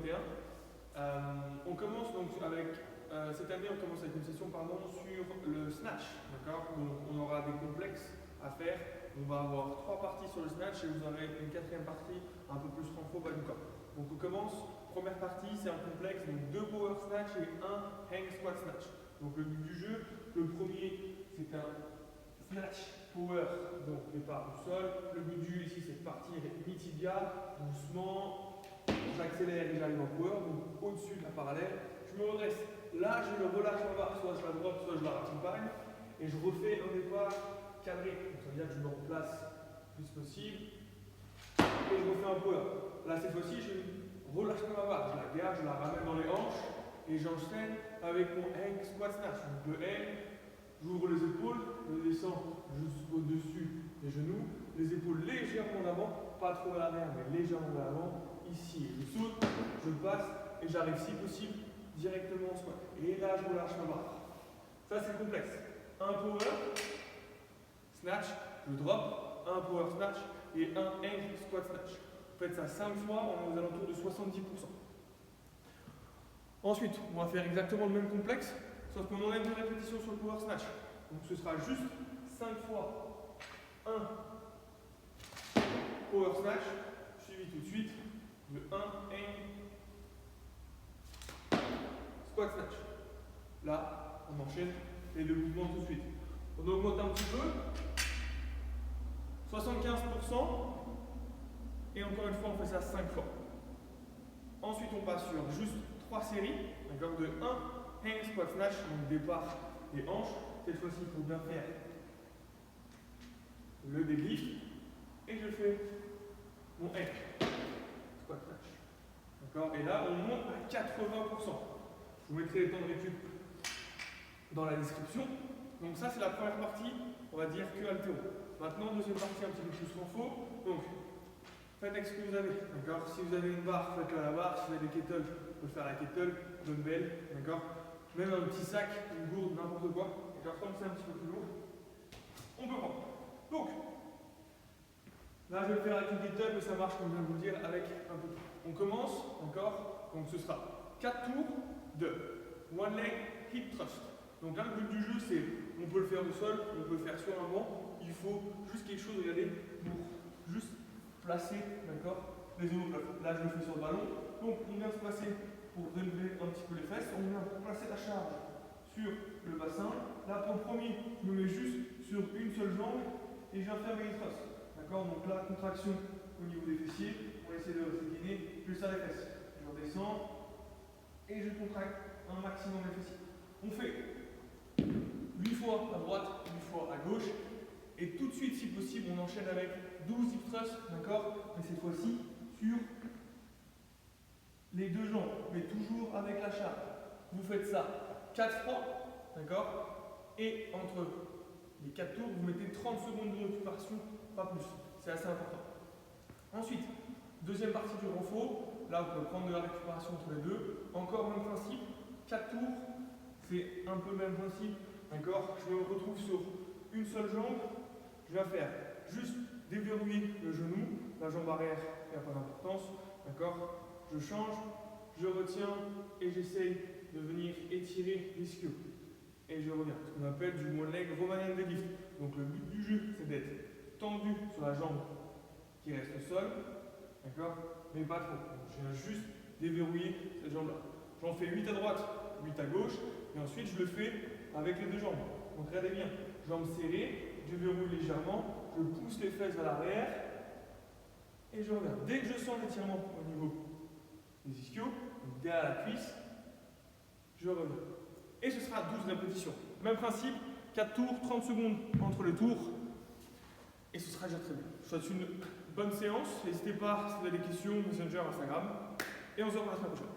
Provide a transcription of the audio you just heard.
2021. On commence donc avec, cette année, on commence avec une session sur le snatch. D'accord. Donc on aura des complexes à faire. On va avoir 3 parties sur le snatch et vous aurez une 4e partie un peu plus renfort bas du corps. Donc on commence, première partie, c'est un complexe, donc 2 power snatch et 1 hang squat snatch. Donc le but du jeu, le premier c'est un snatch power, donc départ du sol. Le but du jeu ici c'est de partir mi-tibia, doucement, j'accélère et j'arrive en power, donc au-dessus de la parallèle. Je me redresse, là je me relâche en bas, soit je la drop, soit je la raccompagne, et je refais un départ cadré. Donc ça veut dire que je me replace le plus possible, et je refais un power. Là cette fois-ci je relâche pas ma barre, je la garde, je la ramène dans les hanches, et j'enchaîne avec mon hang squat snatch. Donc le hang, j'ouvre les épaules, je descends jusqu'au-dessus des genoux, les épaules légèrement en avant, pas trop à l'arrière, mais légèrement en avant. Ici, je saute, je passe, et j'arrive si possible directement en squat. Et là, je relâche ma barre. Ça, c'est complexe. Un power, snatch, je drop, un power snatch et un hang squat snatch. Faites ça 5 fois, on est aux alentours de 70%. Ensuite, on va faire exactement le même complexe, sauf qu'on enlève une répétition sur le power snatch. Donc ce sera juste 5 fois 1 power snatch, suivi tout de suite de 1 hang squat snatch. Là, on enchaîne les deux mouvements tout de suite. On augmente un petit peu, 75%, et encore une fois, on fait ça 5 fois. Ensuite, on passe sur juste 3 séries, d'accord, de 1 hang squat snatch, donc départ des hanches. Cette fois-ci, il faut bien faire le deadlift, et je fais mon hang squat snatch. D'accord. Et là, on monte à 80%. Je vous mettrai les temps de récup dans la description. Donc ça, c'est la première partie, on va dire que haltéro. Maintenant, deuxième partie un petit peu plus renfort. Donc, faites avec ce que vous avez. D'accord. Si vous avez une barre, faites-le à la barre. Si vous avez des kettles, vous pouvez faire la kettle, dumbbell. D'accord. Même un petit sac, une gourde, n'importe quoi. D'accord. Comme c'est un petit peu plus lourd, on peut prendre. Donc, là, je vais le faire avec une kettle, mais ça marche, comme je viens de vous le dire, avec un peu tout. On commence, d'accord. Donc, ce sera 4 tours de one leg hip thrust. Donc là, le but du jeu, c'est, on peut le faire au sol, on peut le faire sur un banc. Il faut juste quelque chose, regardez, pour juste placer, d'accord, les omoplates. Là, je le fais sur le ballon. Donc, on vient se placer pour relever un petit peu les fesses. On vient placer la charge sur le bassin. Là, pour le premier, je me mets juste sur une seule jambe et je viens faire mes thrusts. D'accord. Donc là, contraction au niveau des fessiers. On essaie de s'incliner, je serre les fesses. Je redescends et je contracte un maximum les fessiers. On fait 8 fois à droite, 8 fois à gauche. Et tout de suite, si possible, on enchaîne avec 12 hip thrusts, d'accord. Mais cette fois-ci, sur les deux jambes, mais toujours avec la charge. Vous faites ça 4 fois, d'accord. Et entre les 4 tours, vous mettez 30 secondes de récupération, pas plus. C'est assez important. Ensuite, deuxième partie du renfort. Là, vous pouvez prendre de la récupération entre les deux. Encore le même principe, 4 tours, c'est un peu le même principe. D'accord. Je me retrouve sur une seule jambe. Je vais faire juste déverrouiller le genou. La jambe arrière, il n'y a pas d'importance. D'accord. Je change, je retiens et j'essaye de venir étirer l'ischio. Et je reviens. Ce qu'on appelle du one leg Romanian deadlift. Donc le but du jeu, c'est d'être tendu sur la jambe qui reste au sol. D'accord. Mais pas trop. Donc, je viens juste déverrouiller cette jambe-là. J'en fais 8 à droite, 8 à gauche. Et ensuite, je le fais avec les deux jambes. Donc regardez bien. Jambes serrées, je verrouille légèrement. Je pousse les fesses vers l'arrière. Et je reviens. Dès que je sens l'étirement au niveau des ischios, donc derrière la cuisse, je reviens. Et ce sera 12 répétitions. Même principe, 4 tours, 30 secondes entre les tours. Et ce sera déjà très bien. Je vous souhaite une bonne séance. N'hésitez pas si vous avez des questions, Messenger, Instagram. Et on se revoit la semaine prochaine.